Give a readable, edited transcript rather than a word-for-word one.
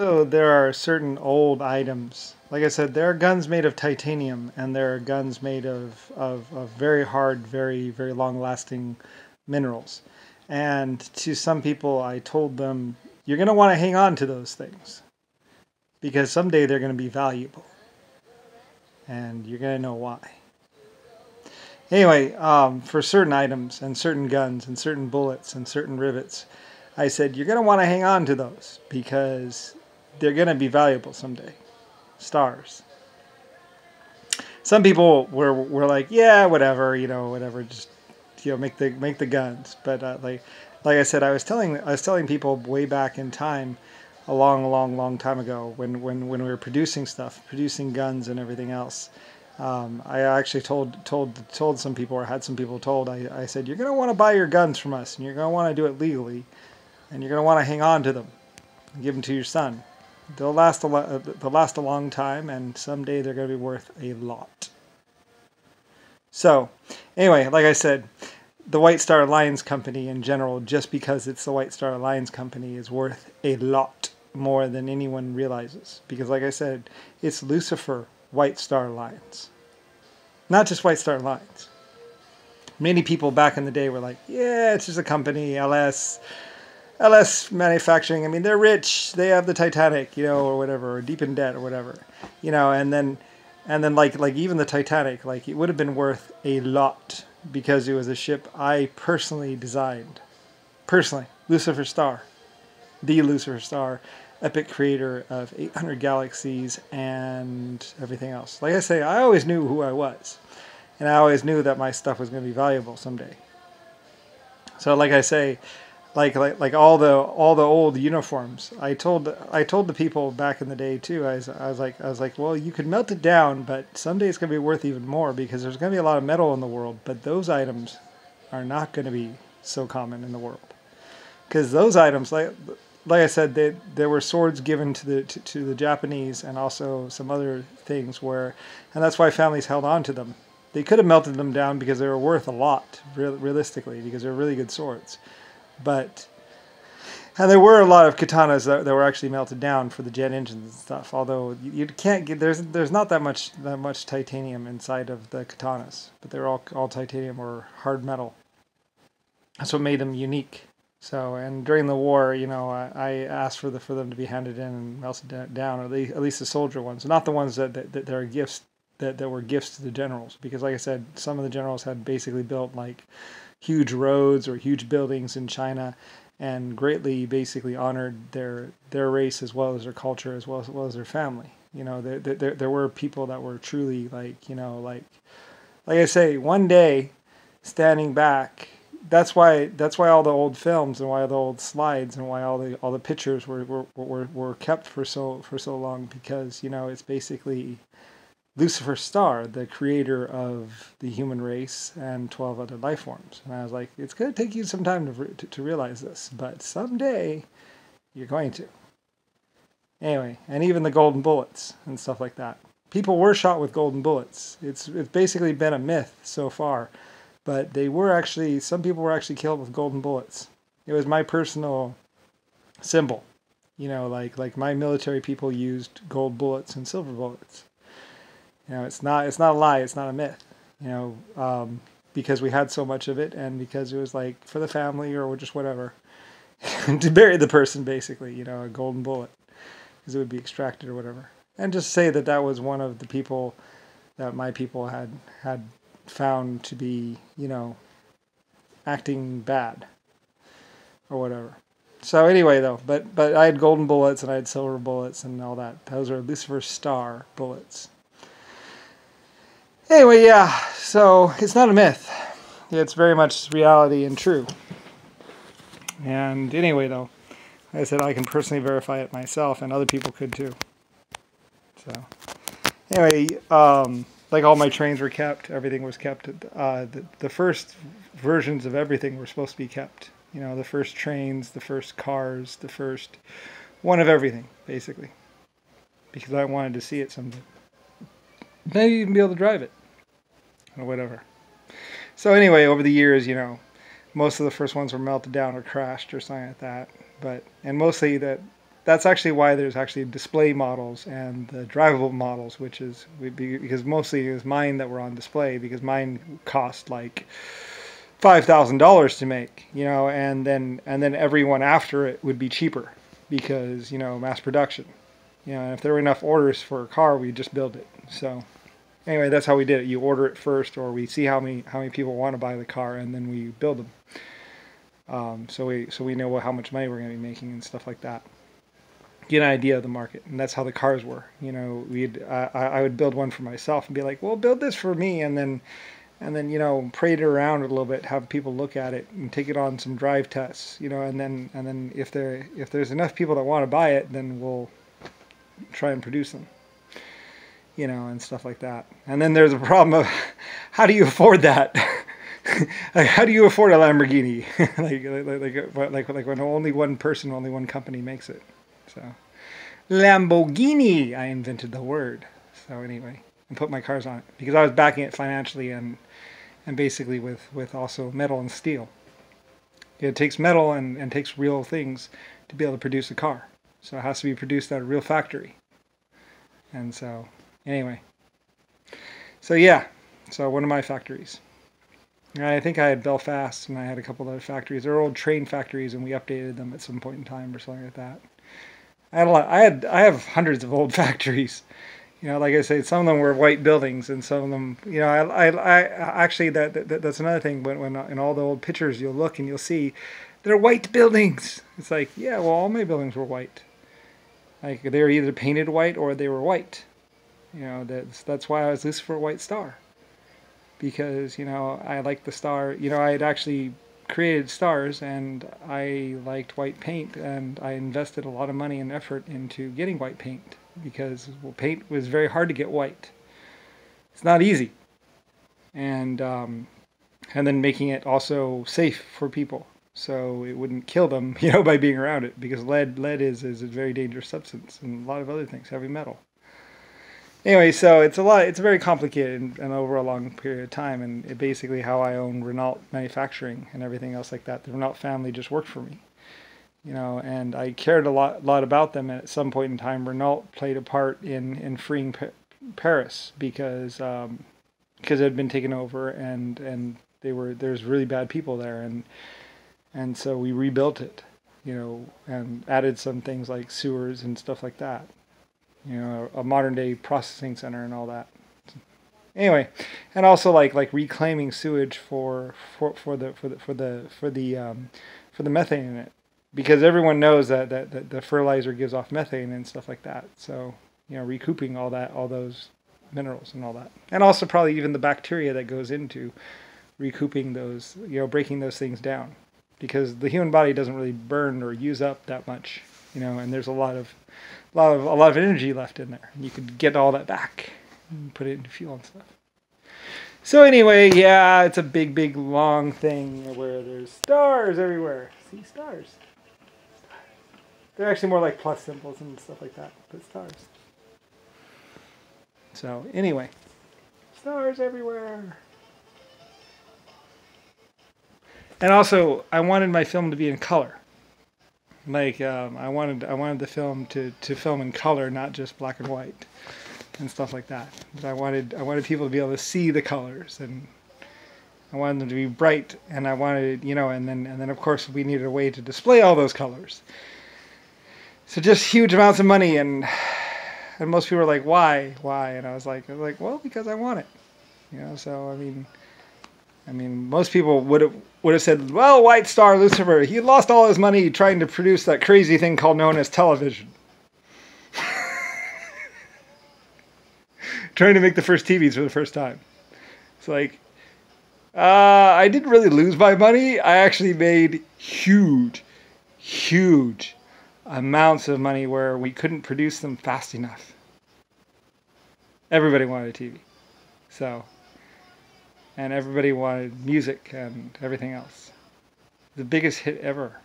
So there are certain old items. Like I said, there are guns made of titanium, and there are guns made of very hard, very long-lasting minerals. And to some people, I told them, you're going to want to hang on to those things because someday they're going to be valuable, and you're going to know why. Anyway, for certain items and certain guns and certain bullets and certain rivets, I said, you're going to want to hang on to those because they're going to be valuable someday. Stars. Some people were like, yeah, whatever, whatever, just make the guns. But like I said, I was telling people way back in time, a long time ago, when we were producing guns and everything else. I actually told some people, or had some people told. I said, you're going to want to buy your guns from us, and you're going to want to do it legally, and you're going to want to hang on to them, and give them to your son. They'll last a long time, and someday they're going to be worth a lot. So, anyway, like I said, the White Star Alliance Company in general, just because it's the White Star Alliance Company, is worth a lot more than anyone realizes. Because, like I said, it's Lusifer White Star Alliance, not just White Star Alliance. Many people back in the day were like, yeah, it's just a company, LS Manufacturing. I mean, they're rich. They have the Titanic, or whatever, or deep in debt, or whatever, And then like even the Titanic, like it would have been worth a lot because it was a ship I personally designed. Personally, Lusifer Star, the Lusifer Star, epic creator of 800 galaxies and everything else. Like I say, I always knew who I was, and I always knew that my stuff was going to be valuable someday. So, like I say. Like all the old uniforms. I told the people back in the day too. I was like, well, you could melt it down, but someday it's going to be worth even more because there's going to be a lot of metal in the world. But those items are not going to be so common in the world because those items, like I said, there were swords given to the Japanese and also some other things and that's why families held on to them. They could have melted them down because they were worth a lot, realistically, because they're really good swords. And there were a lot of katanas that were actually melted down for the jet engines and stuff. Although you can't get there's not that much titanium inside of the katanas, but they're all titanium or hard metal. That's what made them unique. So, and during the war, I asked for them to be handed in and melted down, at least the soldier ones, not the ones that are gifts that were gifts to the generals, because like I said, some of the generals had basically built like huge roads or huge buildings in China and greatly basically honored their race as well as their culture as well as their family. There were people that were truly like I say, one day standing back, that's why all the old films and why the old slides and why all the pictures were kept for so long, because it's basically Lusifer Star, the creator of the human race and 12 other life forms. And I was like, it's going to take you some time to realize this, but someday you're going to. Anyway, and even the golden bullets and stuff like that. People were shot with golden bullets. It's basically been a myth so far, but some people were actually killed with golden bullets. It was my personal symbol. Like my military people used gold bullets and silver bullets. It's not a lie. It's not a myth. Because we had so much of it, and because it was like for the family or just whatever, to bury the person, basically. A golden bullet, because it would be extracted or whatever. And just say that was one of the people that my people had found to be, acting bad or whatever. So anyway, though, but I had golden bullets and I had silver bullets and all that. Those are Lucifer Star bullets. Anyway, yeah, so it's not a myth. It's very much reality and true. And anyway, though, like I said, I can personally verify it myself, and other people could too. So anyway, like all my trains were kept, everything was kept. The first versions of everything were supposed to be kept. The first trains, the first cars, the first one of everything, basically. Because I wanted to see it someday. Maybe even be able to drive it. Or whatever. So anyway, over the years, most of the first ones were melted down or crashed or something like that. And mostly that that's actually why there's actually display models and the drivable models, which is because mostly it was mine that were on display, because mine cost like $5,000 to make, and then everyone after it would be cheaper because mass production, and if there were enough orders for a car, we'd just build it. So anyway, that's how we did it. You order it first, or we see how many people want to buy the car, and then we build them. So we know how much money we're going to be making and stuff like that. Get an idea of the market, and that's how the cars were. I would build one for myself and be like, well, build this for me, and then parade it around a little bit, have people look at it and take it on some drive tests, and then if there's enough people that want to buy it, then we'll try and produce them, and stuff like that. And then there's a problem of how do you afford that? Like, how do you afford a Lamborghini? like when only one person, only one company makes it. So Lamborghini, I invented the word. So anyway, and put my cars on it because I was backing it financially and basically with also metal and steel. It takes metal and takes real things to be able to produce a car. So it has to be produced at a real factory. And so anyway, so yeah, so one of my factories. And I think I had Belfast and I had a couple other factories. They're old train factories, and we updated them at some point in time or something like that. I had a lot. I have hundreds of old factories. Like I say, some of them were white buildings, and some of them, I actually that's another thing. When in all the old pictures, you'll look and you'll see they're white buildings. It's like, yeah, well, all my buildings were white. Like they were either painted white or they were white. That's why I was Lusifer White Star, because I liked the star. I had actually created stars, and I liked white paint, and I invested a lot of money and effort into getting white paint because paint was very hard to get white. It's not easy, and then making it also safe for people so it wouldn't kill them, by being around it, because lead is a very dangerous substance, and a lot of other things, heavy metal. Anyway, so it's very complicated and over a long period of time, and it basically how I own Renault Manufacturing and everything else like that. The Renault family just worked for me, and I cared a lot about them. And at some point in time, Renault played a part in freeing Paris because it had been taken over, and there's really bad people there, and so we rebuilt it, and added some things like sewers and stuff like that. A modern day processing center and all that. Anyway, and also like reclaiming sewage for the methane in it, because everyone knows that the fertilizer gives off methane and stuff like that. So recouping all those minerals and all that, and also probably even the bacteria that goes into recouping those, breaking those things down, because the human body doesn't really burn or use up that much, and there's a lot of energy left in there. And you could get all that back and put it into fuel and stuff. So anyway, yeah, it's a big, long thing where there's stars everywhere. See, stars. They're actually more like plus symbols and stuff like that, but stars. So anyway, stars everywhere. And also, I wanted my film to be in color. Like I wanted the film to film in color, not just black and white and stuff like that. But I wanted people to be able to see the colors, and I wanted them to be bright, and I wanted, and then of course we needed a way to display all those colors. So just huge amounts of money, and most people were like, why? And I was like, well, because I want it. So I mean, most people would have said, well, White Star Lucifer, he lost all his money trying to produce that crazy thing known as television. Trying to make the first TVs for the first time. It's like, I didn't really lose my money. I actually made huge amounts of money where we couldn't produce them fast enough. Everybody wanted a TV. So... and everybody wanted music and everything else. The biggest hit ever